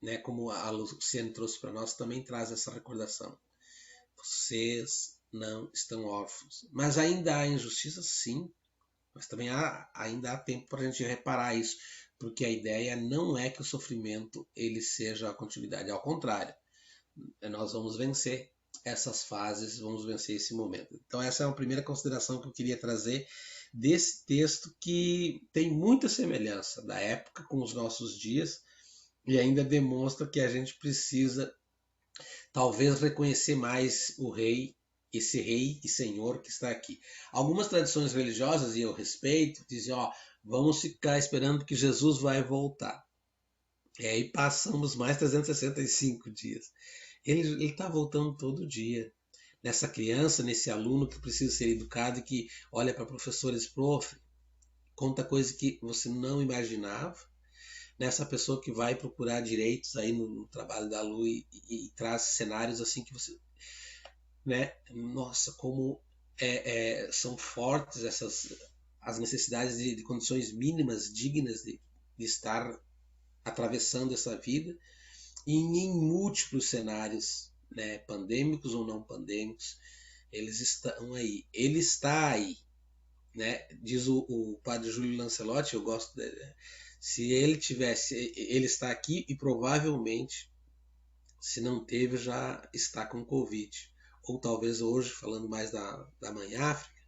né, como a Luciane trouxe para nós, também traz essa recordação. Vocês não estão órfãos. Mas ainda há injustiça, sim. Mas também ainda há tempo para a gente reparar isso, porque a ideia não é que o sofrimento ele seja a continuidade. Ao contrário, nós vamos vencer essas fases, vamos vencer esse momento. Então essa é uma primeira consideração que eu queria trazer desse texto, que tem muita semelhança da época com os nossos dias, e ainda demonstra que a gente precisa talvez reconhecer mais o rei, esse rei e senhor que está aqui. Algumas tradições religiosas, e eu respeito, dizem, ó, vamos ficar esperando que Jesus vai voltar. E aí passamos mais 365 dias. Ele está voltando todo dia. Nessa criança, nesse aluno que precisa ser educado e que olha para professores, prof, conta coisa que você não imaginava. Nessa pessoa que vai procurar direitos aí no trabalho da Lu e traz cenários assim que você, né? Nossa, como são fortes as necessidades de condições mínimas, dignas de estar atravessando essa vida, e em múltiplos cenários, né? Pandêmicos ou não pandêmicos, eles estão aí. Ele está aí, né? Diz o padre Júlio Lancelotti, eu gosto dele. Se ele tivesse, ele está aqui e provavelmente, se não teve, já está com Covid. Ou talvez hoje, falando mais da Mãe África,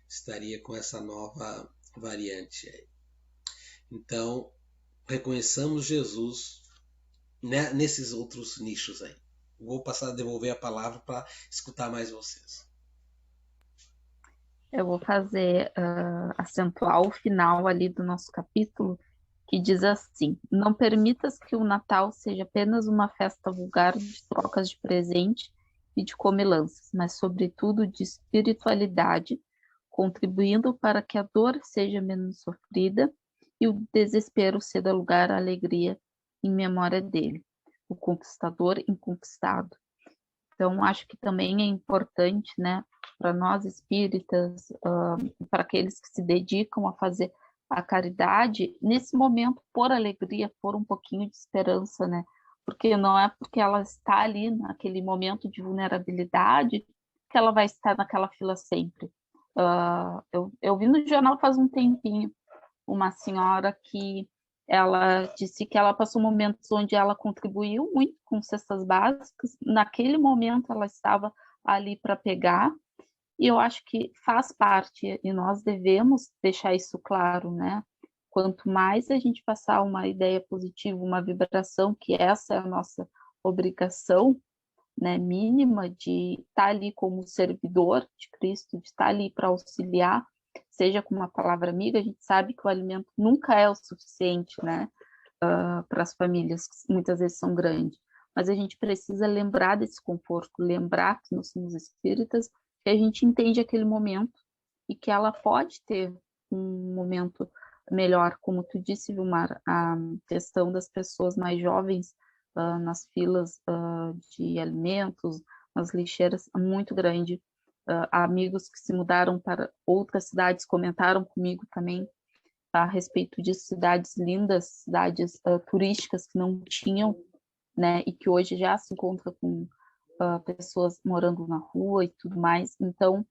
estaria com essa nova variante aí. Então, reconheçamos Jesus, né, nesses outros nichos aí. Vou passar a devolver a palavra para escutar mais vocês. Eu vou fazer acentuar o final ali do nosso capítulo, que diz assim: não permitas que o Natal seja apenas uma festa vulgar de trocas de presente e de comilanças, mas sobretudo de espiritualidade, contribuindo para que a dor seja menos sofrida e o desespero ceda lugar à alegria em memória dele, o conquistador inconquistado. Então, acho que também é importante, né, para nós espíritas, para aqueles que se dedicam a fazer a caridade, nesse momento, por alegria, por um pouquinho de esperança, né? Porque não é porque ela está ali naquele momento de vulnerabilidade que ela vai estar naquela fila sempre. Eu vi no jornal faz um tempinho uma senhora que ela disse que ela passou momentos onde ela contribuiu muito com cestas básicas. Naquele momento ela estava ali para pegar, e eu acho que faz parte, e nós devemos deixar isso claro, né? Quanto mais a gente passar uma ideia positiva, uma vibração, que essa é a nossa obrigação, né, mínima, de estar ali como servidor de Cristo, de estar ali para auxiliar, seja com uma palavra amiga. A gente sabe que o alimento nunca é o suficiente, né, para as famílias, que muitas vezes são grandes, mas a gente precisa lembrar desse conforto, lembrar que nós somos espíritas, que a gente entende aquele momento e que ela pode ter um momento melhor, como tu disse, Vilmar, a questão das pessoas mais jovens nas filas de alimentos, nas lixeiras, é muito grande. Amigos que se mudaram para outras cidades comentaram comigo também a respeito de cidades lindas, cidades turísticas que não tinham, né, e que hoje já se encontra com pessoas morando na rua e tudo mais. Então,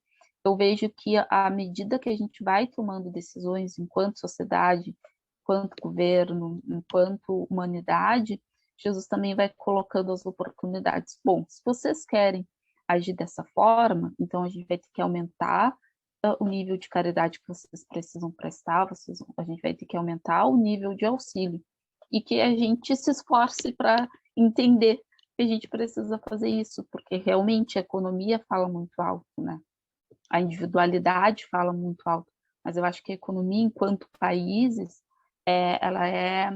eu vejo que à medida que a gente vai tomando decisões enquanto sociedade, enquanto governo, enquanto humanidade, Jesus também vai colocando as oportunidades. Bom, se vocês querem agir dessa forma, então a gente vai ter que aumentar o nível de caridade que vocês precisam prestar, a gente vai ter que aumentar o nível de auxílio, e que a gente se esforce para entender que a gente precisa fazer isso, porque realmente a economia fala muito alto, né? A individualidade fala muito alto, mas eu acho que a economia, enquanto países, ela é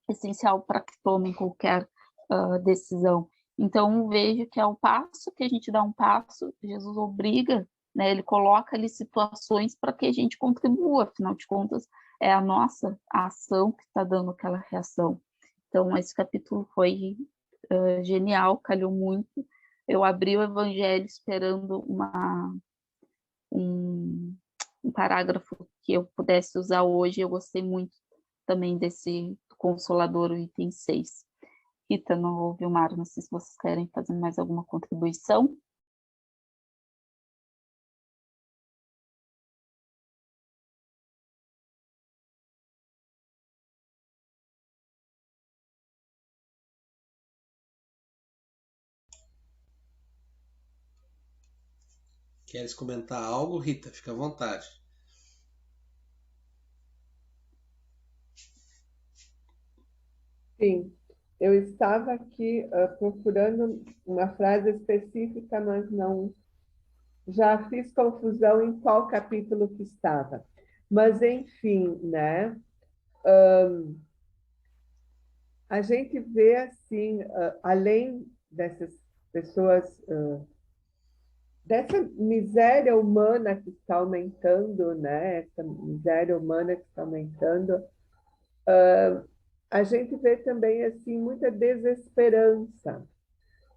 essencial para que tomem qualquer decisão. Então, vejo que ao passo que a gente dá um passo, Jesus obriga, né? Ele coloca ali situações para que a gente contribua, afinal de contas, é a nossa ação que está dando aquela reação. Então, esse capítulo foi genial, calhou muito. Eu abri o Evangelho esperando um parágrafo que eu pudesse usar hoje. Eu gostei muito também desse Consolador, o item 6. Rita, não Vilmar, não sei se vocês querem fazer mais alguma contribuição. Queres comentar algo, Rita? Fica à vontade. Sim, eu estava aqui procurando uma frase específica, mas não. Já fiz confusão em qual capítulo que estava. Mas, enfim, né? A gente vê, assim, além dessas pessoas, dessa miséria humana que está aumentando, né? Essa miséria humana que está aumentando, a gente vê também, assim, muita desesperança.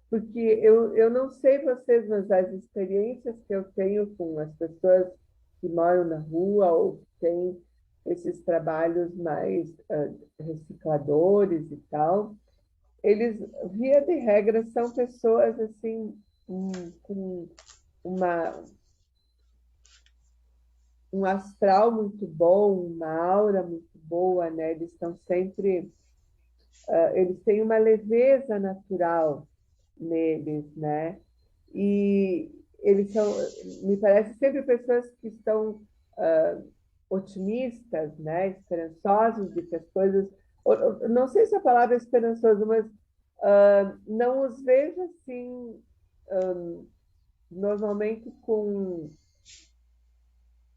Porque eu não sei vocês, mas as experiências que eu tenho com as pessoas que moram na rua ou que têm esses trabalhos mais recicladores e tal, eles, via de regra, são pessoas assim com uma, um astral muito bom, uma aura muito boa, né? Eles estão sempre, eles têm uma leveza natural neles, né? E eles são, me parece, sempre pessoas que estão otimistas, né? Esperançosos de que as coisas, não sei se a palavra é esperançoso, mas não os vejo assim, normalmente com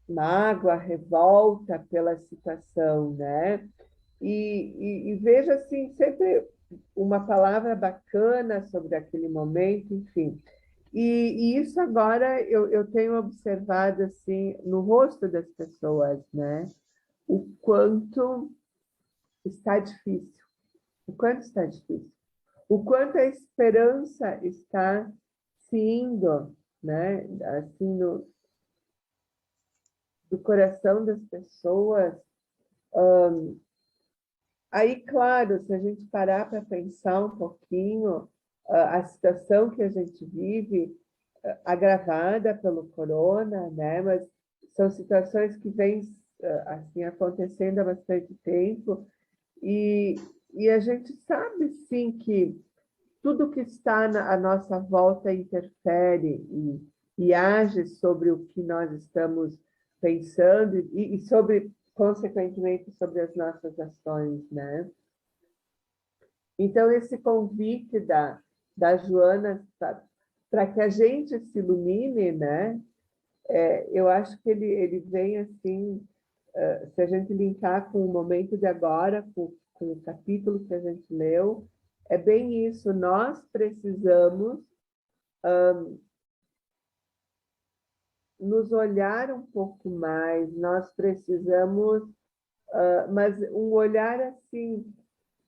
mágoa, revolta pela situação, né? E vejo assim sempre uma palavra bacana sobre aquele momento, enfim. E isso agora eu tenho observado assim no rosto das pessoas, né? O quanto está difícil, o quanto está difícil, o quanto a esperança está se indo, né? Assim do coração das pessoas. Aí, claro, se a gente parar para pensar um pouquinho, a situação que a gente vive, agravada pelo corona, né? Mas são situações que vêm assim acontecendo há bastante tempo e, e a gente sabe sim que tudo que está à nossa volta interfere e age sobre o que nós estamos pensando e sobre, consequentemente, sobre as nossas ações, né? Então, esse convite da Joana para que a gente se ilumine, né? Eu acho que ele vem assim, se a gente linkar com o momento de agora, com o capítulo que a gente leu, é bem isso. Nós precisamos nos olhar um pouco mais, nós precisamos, mas um olhar assim,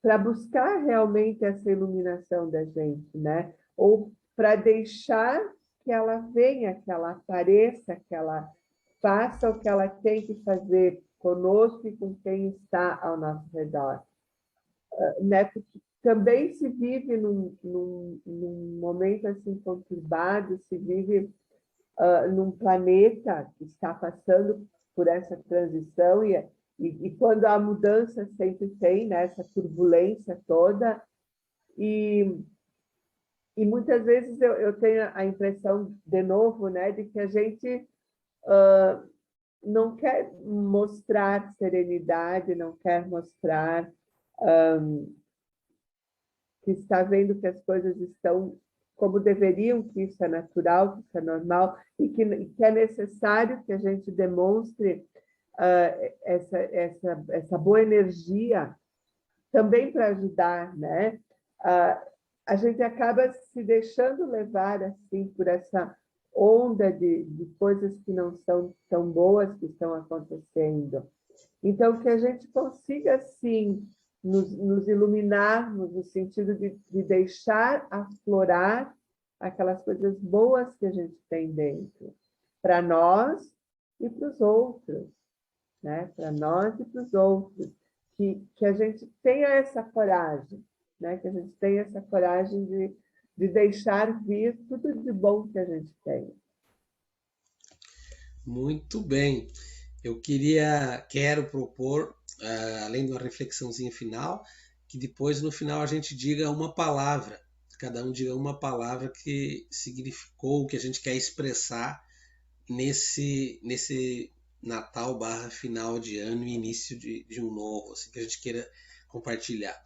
para buscar realmente essa iluminação da gente, né? Ou para deixar que ela venha, que ela apareça, que ela faça o que ela tem que fazer conosco e com quem está ao nosso redor, né? Porque também se vive num momento assim conturbado, se vive num planeta que está passando por essa transição e quando a mudança sempre tem, né, essa turbulência toda e muitas vezes eu tenho a impressão de novo, né, de que a gente não quer mostrar serenidade, não quer mostrar que está vendo que as coisas estão como deveriam, que isso é natural, que isso é normal, e que é necessário que a gente demonstre essa boa energia também para ajudar, né? a gente acaba se deixando levar assim por essa onda de coisas que não são tão boas que estão acontecendo. Então, que a gente consiga, sim, nos iluminarmos no sentido de deixar aflorar aquelas coisas boas que a gente tem dentro, para nós e para os outros, né? Para nós e para os outros. Que a gente tenha essa coragem, né? Que a gente tenha essa coragem de deixar vir tudo de bom que a gente tem. Muito bem. Quero propor, além de uma reflexãozinha final, que depois no final a gente diga uma palavra, cada um diga uma palavra que significou o que a gente quer expressar nesse Natal barra final de ano e início de um novo, assim, que a gente queira compartilhar.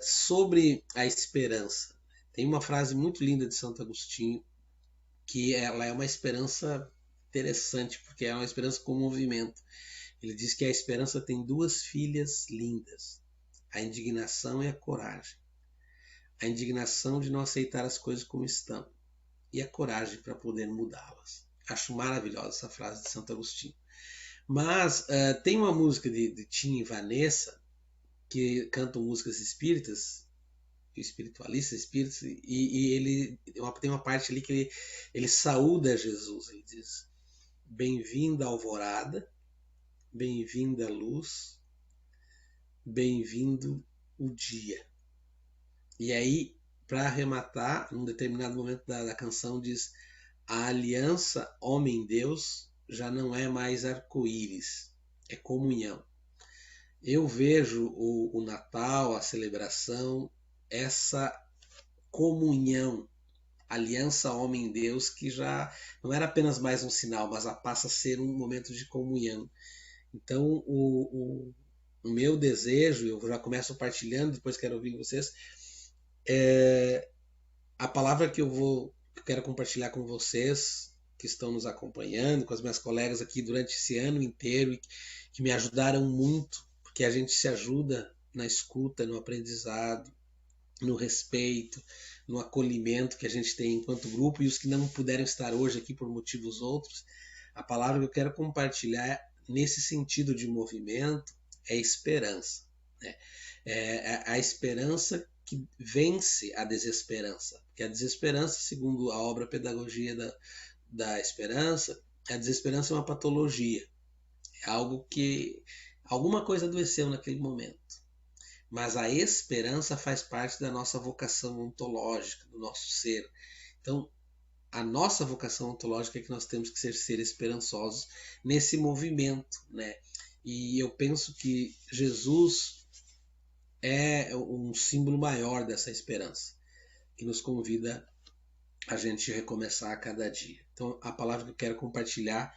Sobre a esperança, tem uma frase muito linda de Santo Agostinho, que ela é uma esperança interessante, porque é uma esperança com movimento. Ele diz que a esperança tem duas filhas lindas, a indignação e a coragem. A indignação de não aceitar as coisas como estão e a coragem para poder mudá-las. Acho maravilhosa essa frase de Santo Agostinho. Mas tem uma música de Tim e Vanessa que cantam músicas espíritas, espiritualistas, espíritas, e ele tem uma parte ali que ele saúda Jesus. Ele diz: bem-vinda alvorada, bem-vinda luz, bem-vindo o dia. E aí, para arrematar, num determinado momento da canção, diz: a aliança homem-deus já não é mais arco-íris, é comunhão. Eu vejo o Natal, a celebração, essa comunhão, aliança homem-deus, que já não era apenas mais um sinal, mas passa a ser um momento de comunhão. Então, o meu desejo, eu já começo partilhando, depois quero ouvir vocês, a palavra que eu quero compartilhar com vocês, que estão nos acompanhando, com as minhas colegas aqui durante esse ano inteiro, e que me ajudaram muito, porque a gente se ajuda na escuta, no aprendizado, no respeito, no acolhimento que a gente tem enquanto grupo, e os que não puderam estar hoje aqui por motivos outros. A palavra que eu quero compartilhar nesse sentido de movimento é esperança, né? É a esperança que vence a desesperança, porque a desesperança, segundo a obra Pedagogia da Esperança, a desesperança é uma patologia, é algo que alguma coisa adoeceu naquele momento. Mas a esperança faz parte da nossa vocação ontológica, do nosso ser. Então, a nossa vocação ontológica é que nós temos que ser esperançosos nesse movimento, né? E eu penso que Jesus é um símbolo maior dessa esperança, que nos convida a gente recomeçar a cada dia. Então, a palavra que eu quero compartilhar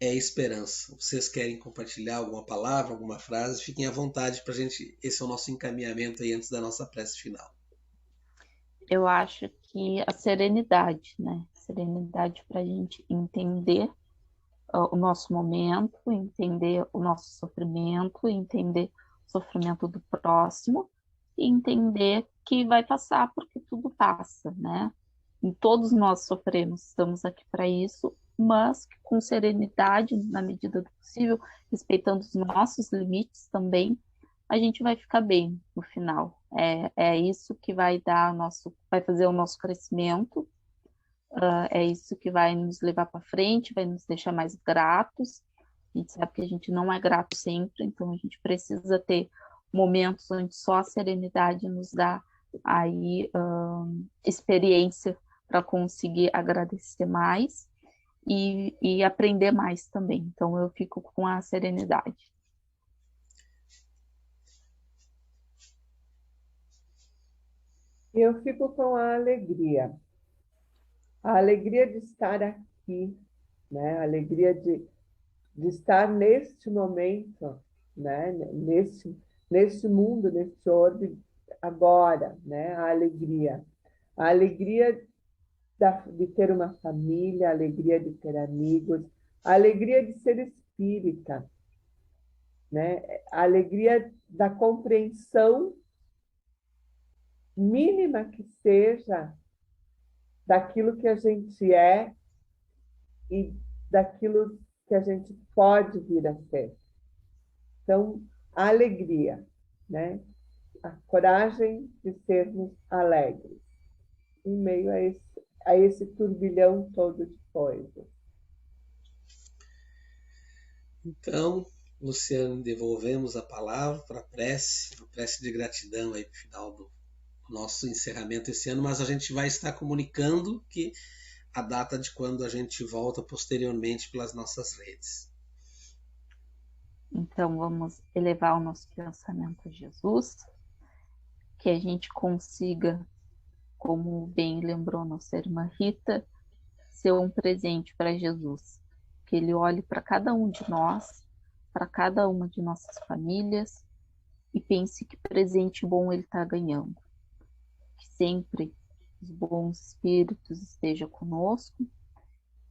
é esperança. Vocês querem compartilhar alguma palavra, alguma frase? Fiquem à vontade para a gente. Esse é o nosso encaminhamento aí antes da nossa prece final. Eu acho que a serenidade, né? Serenidade para a gente entender o nosso momento, entender o nosso sofrimento, entender o sofrimento do próximo e entender que vai passar porque tudo passa, né? E todos nós sofremos, estamos aqui para isso, mas com serenidade, na medida do possível, respeitando os nossos limites também, a gente vai ficar bem no final. É isso que vai vai fazer o nosso crescimento, é isso que vai nos levar para frente, vai nos deixar mais gratos. A gente sabe que a gente não é grato sempre, então a gente precisa ter momentos onde só a serenidade nos dá aí experiência para conseguir agradecer mais e aprender mais também. Então eu fico com a serenidade. E eu fico com a alegria de estar aqui, né? A alegria de estar neste momento, né? Neste mundo, neste orbe agora, né? A alegria de ter uma família, a alegria de ter amigos, a alegria de ser espírita, né? A alegria da compreensão mínima que seja, daquilo que a gente é e daquilo que a gente pode vir a ser. Então, a alegria, né? A coragem de sermos alegres, em meio a esse turbilhão todo de coisas. Então, Luciano, devolvemos a palavra para a prece de gratidão aí para o final do nosso encerramento esse ano, mas a gente vai estar comunicando que a data de quando a gente volta posteriormente pelas nossas redes. Então, vamos elevar o nosso pensamento a Jesus, que a gente consiga, como bem lembrou nossa irmã Rita, ser um presente para Jesus. Que Ele olhe para cada um de nós, para cada uma de nossas famílias, e pense que presente bom Ele está ganhando. Que sempre os bons espíritos estejam conosco,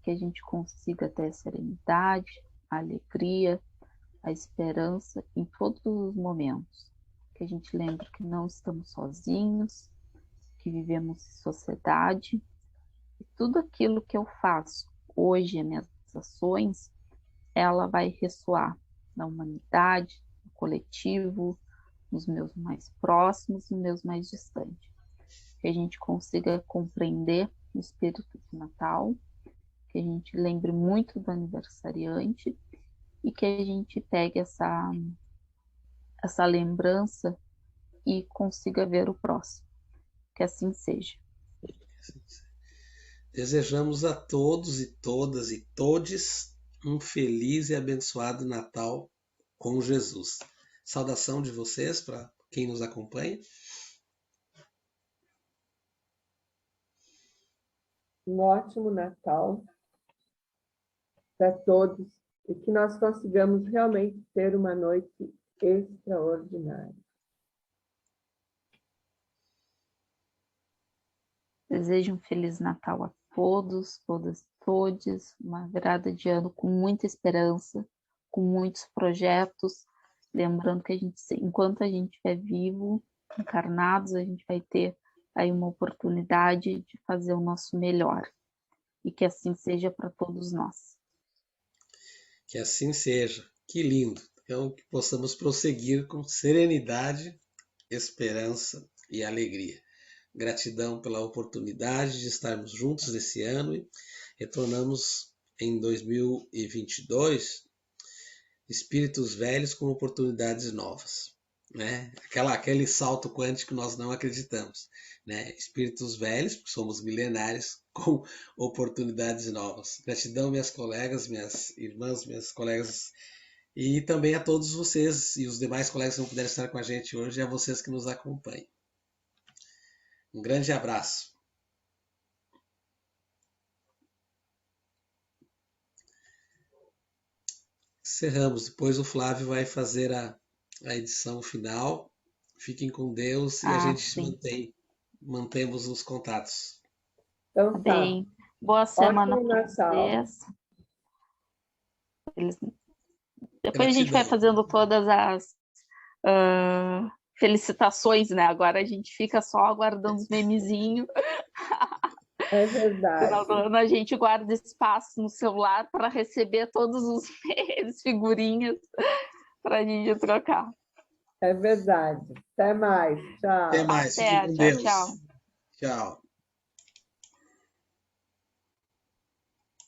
que a gente consiga ter a serenidade, a alegria, a esperança em todos os momentos. Que a gente lembre que não estamos sozinhos, que vivemos em sociedade, e tudo aquilo que eu faço hoje, as minhas ações, ela vai ressoar na humanidade, no coletivo, nos meus mais próximos e nos meus mais distantes. Que a gente consiga compreender o espírito de Natal, que a gente lembre muito do aniversariante e que a gente pegue essa lembrança e consiga ver o próximo. Que assim seja. Desejamos a todos e todas e todes um feliz e abençoado Natal com Jesus. Saudação de vocês para quem nos acompanha. Um ótimo Natal para todos e que nós consigamos realmente ter uma noite extraordinária. Desejo um Feliz Natal a todos, todas, todes, uma virada de ano com muita esperança, com muitos projetos, lembrando que enquanto a gente é vivo, encarnados, a gente vai ter aí uma oportunidade de fazer o nosso melhor, e que assim seja para todos nós. Que assim seja, que lindo. Então, que possamos prosseguir com serenidade, esperança e alegria. Gratidão pela oportunidade de estarmos juntos nesse ano e retornamos em 2022 espíritos velhos com oportunidades novas, né? Aquele salto quântico nós não acreditamos, né? Espíritos velhos, porque somos milenários, com oportunidades novas. Gratidão, minhas colegas, minhas irmãs, minhas colegas, e também a todos vocês e os demais colegas que não puderam estar com a gente hoje, e a vocês que nos acompanham. Um grande abraço. Encerramos. Depois o Flávio vai fazer a edição final. Fiquem com Deus e a gente mantemos os contatos. Então, bem. Boa semana para vocês. Depois a gente vai fazendo todas as felicitações, né? Agora a gente fica só aguardando os memezinhos. É verdade. No final do ano a gente guarda espaço no celular para receber todos os memes, figurinhas, para a gente trocar. É verdade. Até mais. Tchau. Até mais. Até, Fiquem com Deus. tchau. Tchau.